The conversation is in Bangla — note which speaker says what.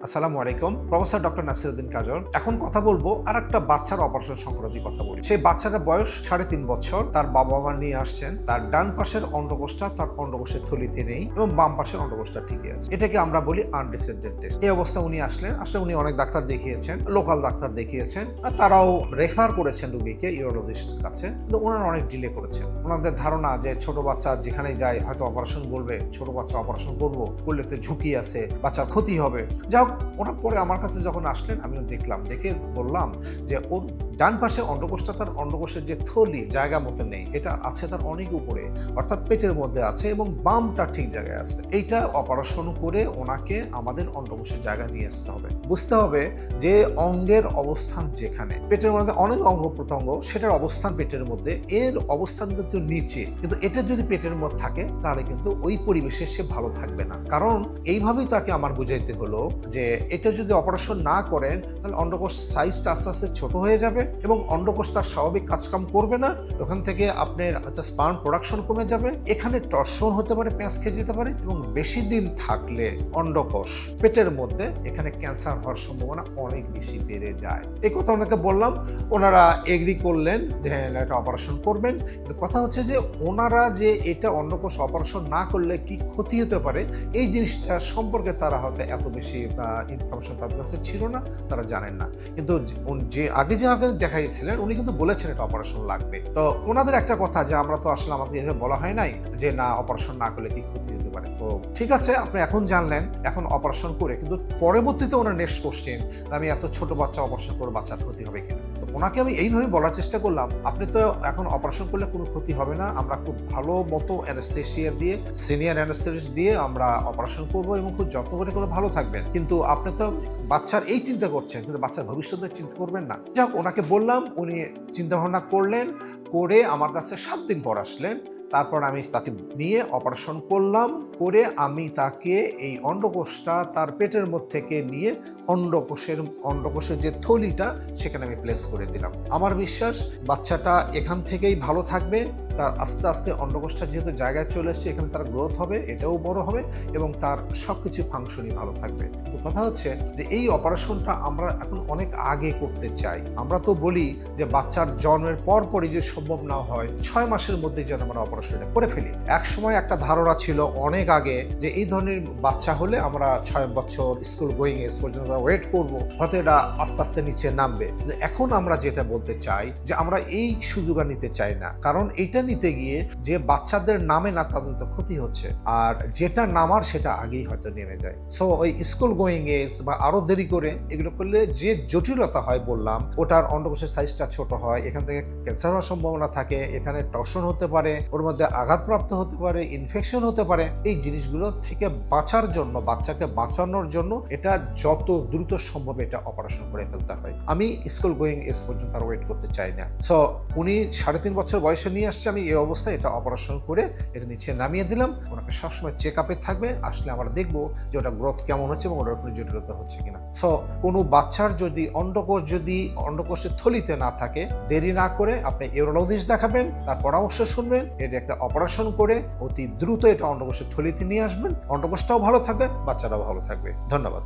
Speaker 1: আসসালামু আলাইকুম। প্রফেসর ডক্টর নাসিরউদ্দিন কাজল। এখন কথা বলবো আর একটা বাচ্চার অপারেশন সংক্রান্ত কথা বলি। সেই বাচ্চাটার বয়স 3.5 বছর। তার বাবা মা নিয়ে আসছেন। তার ডান পাশের অন্ডকোষটা তার অন্ডকোষের থলিতে নেই এবং বাম পাশের অন্ডকোষটা ঠিকই আছে। এটাকে আমরা বলি আনডিসেন্ডেড টেস্ট। এই অবস্থায় উনি আসলে উনি অনেক ডাক্তার দেখিয়েছেন, লোকাল ডাক্তার দেখিয়েছেন, আর তারাও রেফার করেছেন রোগীকে ইউরোলজিস্ট কাছে। কিন্তু ওনারা অনেক ডিলে করেছেন। ওনাদের ধারণা যে ছোট বাচ্চা যেখানে যায় হয়তো অপারেশন বলবে, ছোট বাচ্চা অপারেশন করবো, করলে তো ঝুঁকি আছে, বাচ্চার ক্ষতি হবে। যাই হোক, ওরা পরে আমার কাছে যখন আসলেন আমিও দেখলাম, দেখে বললাম যে ওর ডান পাশে অন্ডকোষটা তার অন্ডকোষের যে থলি জায়গা মতো নেই, এটা আছে তার অনেক উপরে, অর্থাৎ পেটের মধ্যে আছে, এবং বামটা ঠিক জায়গায় আছে। এইটা অপারেশন করে ওনাকে আমাদের অন্ডকোষের জায়গায় নিয়ে আসতে হবে। বুঝতে হবে যে অঙ্গের অবস্থান যেখানে, পেটের মধ্যে অনেক অঙ্গ প্রত্যঙ্গ, সেটার অবস্থান পেটের মধ্যে, এর অবস্থান কিন্তু নিচে, কিন্তু এটা যদি পেটের মধ্যে থাকে তাহলে কিন্তু ওই পরিবেশে সে ভালো থাকবে না। কারণ এইভাবেই তাকে আমার বুঝাইতে হলো যে এটা যদি অপারেশন না করেন তাহলে অন্ডকোষ সাইজটা আস্তে আস্তে ছোট হয়ে যাবে এবং অন্ডকোষ তার স্বাভাবিক কাজকাম করবে না। ওখান থেকে আপনার হয়তো স্পার্ম প্রোডাকশন কমে যাবে, এখানে টর্শন হতে পারে, পেঁচ খেয়ে যেতে পারে, এবং বেশি দিন থাকলে অন্ডকোষ পেটের মধ্যে এখানে ক্যান্সার হওয়ার সম্ভাবনা অনেক বেশি বেড়ে যায়। এই কথা ওনাকে বললাম, ওনারা এগ্রি করলেন যে এটা অপারেশন করবেন। কিন্তু কথা হচ্ছে যে ওনারা যে এটা অন্ডকোষ অপারেশন না করলে কি ক্ষতি হতে পারে এই জিনিসটা সম্পর্কে তারা হয়তো এত বেশি ইনফরমেশন তাদের কাছে ছিল না, তারা জানেন না। কিন্তু যে আগে যে দেখাইছিলেন উনি কিন্তু বলেছেন এটা অপারেশন লাগবে। তো ওনাদের একটা কথা যে আমরা তো আসলে আমাদের এভাবে বলা হয় নাই যে না অপারেশন না করলে কি ক্ষতি হতে পারে। তো ঠিক আছে, আপনি এখন জানলেন, এখন অপারেশন করে, কিন্তু পরবর্তীতে ওনার নেক্সট কোশ্চেন, আমি এত ছোট বাচ্চা অপারেশন করে বাচ্চার ক্ষতি হবে কিনা। তো ওনাকে আমি এইভাবে বলার চেষ্টা করলাম, আপনি তো এখন অপারেশন করলে কোনো ক্ষতি হবে না, আমরা খুব ভালো মতো অ্যানেস্থেসিয়া দিয়ে, সিনিয়র অ্যানেস্থেসিস্ট দিয়ে আমরা অপারেশন করবো এবং খুব যত্ন করে ভালো থাকবেন। কিন্তু আপনি তো বাচ্চার এই চিন্তা করছেন, কিন্তু বাচ্চার ভবিষ্যতের চিন্তা করবেন না। যাক, ওনাকে বললাম, উনি চিন্তা ভাবনা করলেন, করে আমার কাছে 7 দিন পর আসলেন। তারপর আমি তাকে নিয়ে অপারেশন করলাম, করে আমি তাকে এই অন্ডকোষটা তার পেটের মধ্যে থেকে নিয়ে অন্ডকোষের যে থলিটা সেখানে আমি প্লেস করে দিলাম। আমার বিশ্বাস বাচ্চাটা এখান থেকেই ভালো থাকবে। তার আস্তে আস্তে অন্ডকোষটা যেহেতু জায়গায় চলে এসছে, এখানে তার গ্রোথ হবে, এটাও বড় হবে এবং তার সবকিছু ফাংশনই ভালো থাকবে। কিন্তু কথা হচ্ছে যে এই অপারেশনটা আমরা এখন অনেক আগে করতে চাই। আমরা তো বলি যে বাচ্চার জন্মের পরপরই যে সম্ভব না হয় 6 মাসের মধ্যে যেন আমরা অপারেশনটা করে ফেলি। এক সময় একটা ধারণা ছিল অনেক আগে যে এই ধরনের বাচ্চা হলে আমরা 6 বছর স্কুল গোয়িং এজ পর্যন্ত ওয়েট করব, হয়তো এটা আস্তে আস্তে নিচে নামবে। এখন আমরা যেটা বলতে চাই যে আমরা এই সুযোগ নিতে চাই না, কারণ এইটা নিতে গিয়ে যে বাচ্চাদের নামে না তাদের তো ক্ষতি হচ্ছে, আর যেটা নামার সেটা আগেই হয়তো নেমে যায়। সো ওই স্কুল গোয়িং এজ বা আরো দেরি করে এগুলো করলে যে জটিলতা হয় বললাম, ওটার অন্ডকোষের সাইজটা ছোট হয়, এখান থেকে ক্যান্সার হওয়ার সম্ভাবনা থাকে, এখানে টর্শন হতে পারে, ওর মধ্যে আঘাতপ্রাপ্ত হতে পারে, ইনফেকশন হতে পারে। এই জিনিসগুলো থেকে বাঁচার জন্য, বাচ্চাকে বাঁচানোর জন্য এটা যত দ্রুত সম্ভব এটা অপারেশন করে ফেলতে হয়। আমি স্কুল গোয়িং এজ পর্যন্ত আর ওয়েট করতে চাই না। সো উনি 3.5 বছর বয়সে নিয়ে আসছে, আমি এই অবস্থায় এটা অপারেশন করে এটা নিচে নামিয়ে দিলাম। ওনাকে সবসময় চেক আপে থাকবে, আসলে আমরা দেখবো যে ওটা গ্রোথ কেমন হচ্ছে এবং ওটার কোনো জটিলতা হচ্ছে কিনা। সো কোনো বাচ্চার যদি অন্ডকোষের থলিতে না থাকে, দেরি না করে আপনি ইউরোলজিস্ট দেখাবেন, তার পরামর্শ শুনবেন, এটা একটা অপারেশন করে অতি দ্রুত এটা অন্ডকোষের থলিতে নিয়ে আসবেন। অন্ডকোষটাও ভালো থাকবে, বাচ্চারাও ভালো থাকবে। ধন্যবাদ।